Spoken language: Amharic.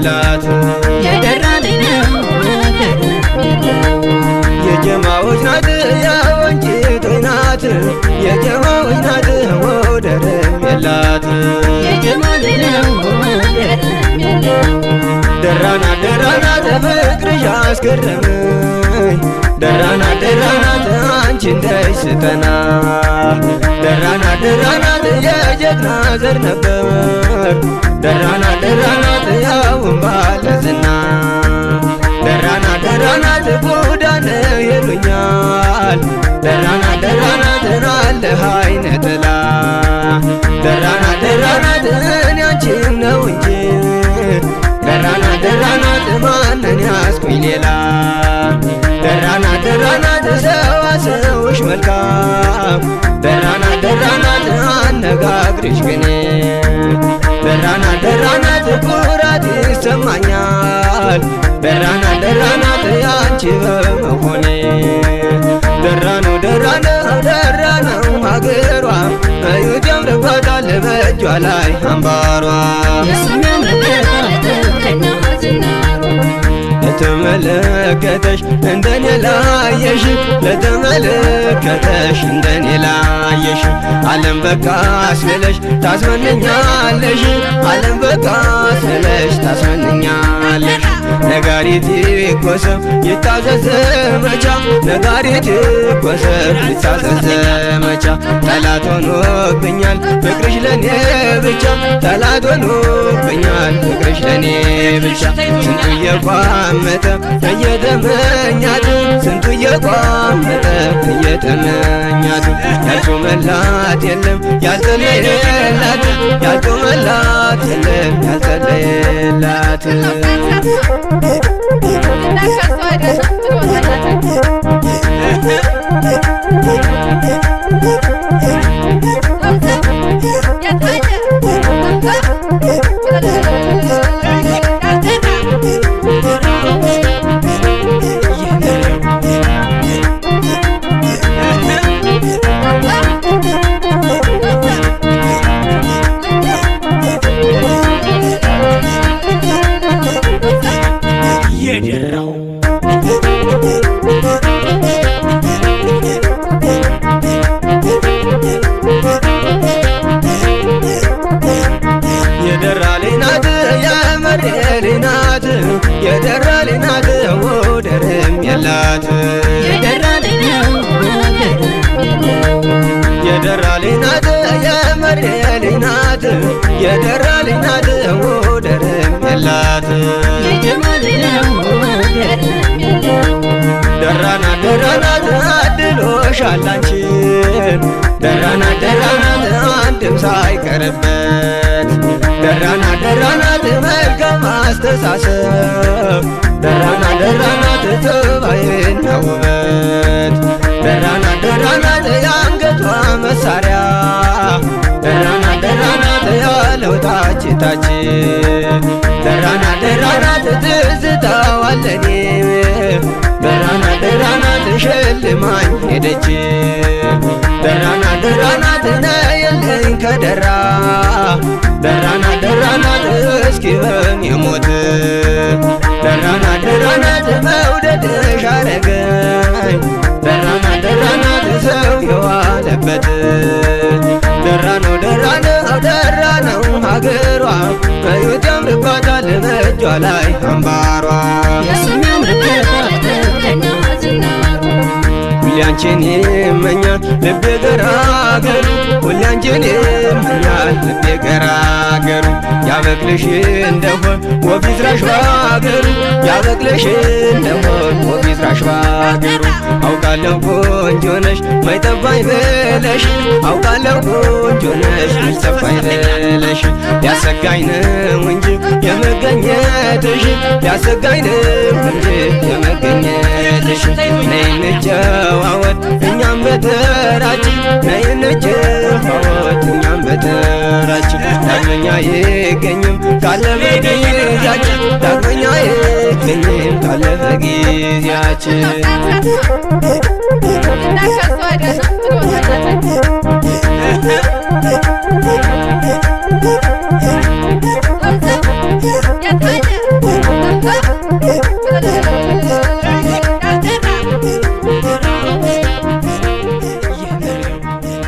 የላት የደራልኝ የጀማዎች ናት የወንጭቶች ናት የጀማዎች ናት ወደርም የላት ደራናት ፍቅርሽ አስገረመኝ ደራናት አንቺ እንዳይስተና ደራናት የጀግና ዘር ነበር ደራናት ያውን ባለዝና ደራናት ጎዳነ ይሉኛል ደራናት አለህ አይነ ጥላ ደራናት እኔ አንቺን ነው እንጂ ደራናት ማንን ያስኩኝ ሌላ ደራናት ሰዋሰውሽ መልካም ደራናት አነጋግርሽ ግን ደራናት ኩራት ይሰማኛል ደራናት ያንቺ በመሆኔ ደራነው ሀገሯ እዩት ያምርባታል በእጇ ላይ አምባሯ ለተመለከተሽ እንደኔ ላየሽ ለተመለከተሽ እንደኔ ላየሽ ዓለም በቃ ስለሽ ታስመነኛለሽ ዓለም በቃ ስለሽ ታስመነኛለሽ ነጋሪት ይቆሰም ይታዘዝ ዘመቻ ነጋሪት ይቆሰም ይታዘዝ ዘመቻ ጠላት ሆኖብኛል ፍቅርሽ ለኔ ብቻ ጠላት ሆኖብኛል ፍቅርሽ ለኔ ብቻ ስንቱ እየቋመጠ እየተመኛት ስንቱ እየቋመጠ እየተመኛት ያልቆመላት የለም ያልጸለየላት ያልቆመላት የለም ያልጸለየላት የደራልኝ ናት ወደርም የላት የደራልኝ ናት የመሬልኝ ናት የደራልኝ ናት ወደርም የላት ደራናት አድሎሻል አንቺን ደራናት አንድም ሳይቀርበት ደራናት መልካም አስተሳሰብ ደራናት ጥባይና ውበት ደራናት የአንገቷ መሳሪያ ደራናት ያለው ታች ደራናት ትዝታዋለኔ ደራናት ሽልማኝ ሄደች ደራናት ነየልኝ ከደራ ደራናት እስኪ በኔ ሞት ደራናት መውደድሽ አረገኝ ደራናት ሰው የዋለበት ደራነው ሀገሯ እዩት ያምርባታል በእጇ ላይ አምባሯ ሁሌ አንቺን ይመኛል ልቤ ገራገሩ ሁሌ አንቺን ይመኛል ልቤ ገራገሩ ያበቅልሽ እንደሆን ወፍ ይስራሽ ባገሩ ያበቅልሽ እንደሆን ወፍ ይስራሽ ባገሩ አውቃለሁ ቆንጆ ነሽ ማይጠፋኝ በለሽ አውቃለሁ ቆንጆ ነሽ ማይጠፋኝ በለሽ ሊያሰጋኝ ነው እንጂ የመገኘትሽ ሊያሰጋኝ ነው እንጂ የመገኘትሽ ነይ እንጨዋወት እኛም በተራችን ነይ እንጨዋወት እኛም በተራችን ዳግመኛ አይገኝም ካለፈ ጊዜያችን ዳግመኛ አይገኝም ካለፈ ጊዜያችን እና